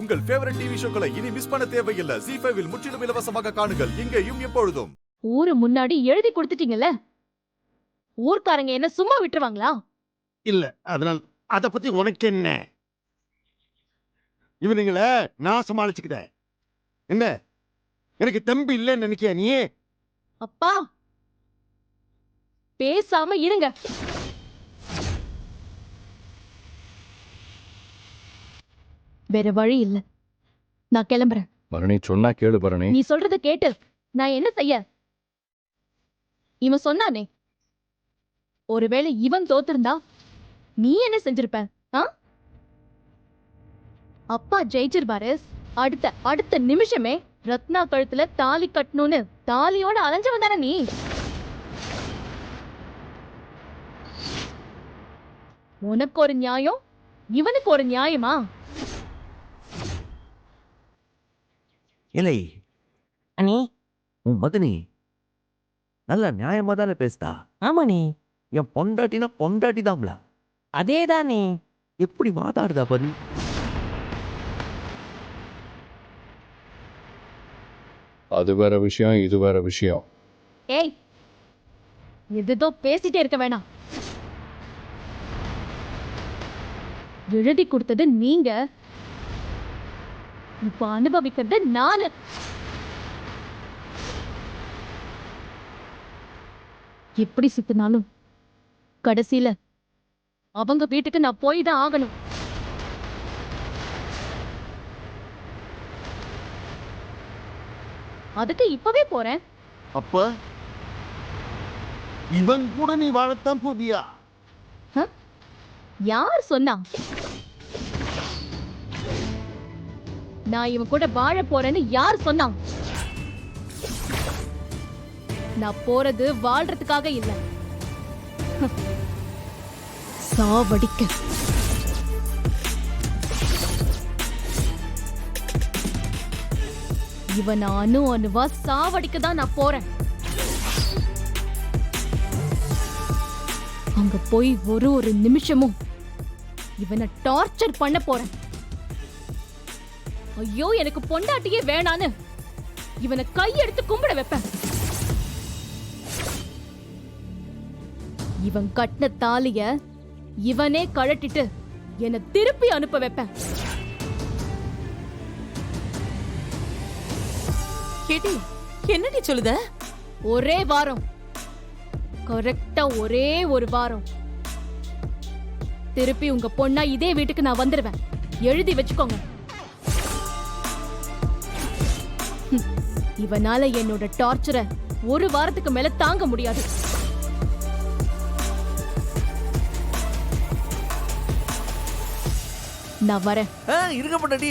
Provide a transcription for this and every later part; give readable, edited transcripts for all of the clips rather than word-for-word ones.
உங்கள் favourite TV ஷோக்களை இனி miss பண்ண தேவையில்லை. ZEE5 இல் முற்றிலும் இலவசமாக காணுங்கள், இங்கேயும் எப்பொழுதும். ஊரு முன்னாடி எழுதி கொடுத்துட்டீங்கல்ல, ஊர்க்காரங்க என்ன சும்மா விட்டுருவாங்களா? இல்ல, அதனால அத பத்தி உனக்கு என்ன? இவனுங்கள நான் சமாளிச்சுக்கிட்டேன். என்ன எனக்கு தம்பி இல்லைன்னு நினைக்கியா நீ? அப்பா பேசாம இருங்க. வேற வழி இல்ல, நான் கிளம்புறேன். பரணி சொன்னா கேளு பரணி. நீ சொல்றத கேட்டு நான் என்ன செய்ய? இவன் சொன்னானே, ஒருவேளை இவன் தோத்திருந்தா நீ என்ன செஞ்சிருப்ப? அப்பா ஜெயிச்சிருப்பாரு. அடுத்த நிமிஷமே ரத்னா கழுத்துல தாலி கட்டணும்னு தாலியோட அலைஞ்சவன் தானே நீ. உனக்கு ஒரு நியாயம், இவனுக்கு ஒரு நியாயமா? இல்லை அண்ணி, உன் மதனி நல்ல நியாயமா தானே பேசுதா? ஆமாண்ணே, என் பொண்டாட்டினா பொண்டாட்டி தான்ல. அதேதானே. எப்படி மாதாடுதா பாரு. அது வேற விஷயம், இது வேற விஷயம். ஏய், எதோ பேசிட்டே இருக்க வேணாம். எழுதி கொடுத்தது நீங்க, இப்ப அனுபவிக்கிறது நானு. எப்படி சுத்தினாலும் கடைசியில அவங்க வீட்டுக்கு நான் போய் தான் ஆகணும். அதுக்கு இப்பவே போறேன். அப்ப இவன் கூட நீ வாழத்தான் போதியா? யார் சொன்னா நான் இவன் கூட வாழ போறேன்னு? யார் சொன்னா? நான் போறது வாழ்றதுக்காக இல்ல, சாவடிக்க. இவன் அணுவா சாவடிக்க தான் நான் போறேன். அங்க போய் ஒரு நிமிஷமும் இவனை டார்ச்சர் பண்ண போறேன். ஐயோ, எனக்கு பொண்டாட்டியே வேணான்னு இவனை கையெடுத்து கும்பிட வைப்பேன். இவன் கட்டின தாலிய இவனே கழட்டிட்டு என்னை திருப்பி அனுப்ப வைப்பேன். கேட்டி, என்னடி சொல்லுத? ஒரே வாரம், கரெக்டா ஒரே ஒரு வாரம் திருப்பி உங்க பொண்ணா இதே வீட்டுக்கு நான் வந்துருவேன். எழுதி வச்சுக்கோங்க. இவனால என்னோட டார்ச்சரை ஒரு வாரத்துக்கு மேல தாங்க முடியாது. நான் வரேன். இருக்க மாட்டாடி,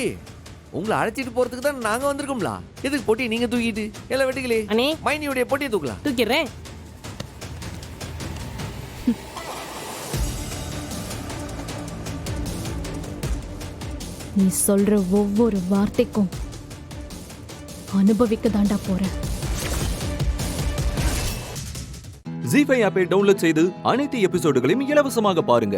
உங்களை அழைச்சிட்டு போறதுக்கு தான் நாங்க வந்திருக்கோம்ல. எதுக்கு போட்டி நீங்க தூக்கிட்டு எல்லாம் வெட்டுகளே? அண்ணே, மைனியோடைய போட்டியை தூக்கலாம். தூக்கிறேன். நீ சொல்ற ஒவ்வொரு வார்த்தைக்கும் அனுபவிக்க தாண்டா போறேன். ZEE5 ஆப்பை டவுன்லோட் செய்து அனைத்து எபிசோடுகளையும் இலவசமாக பாருங்க.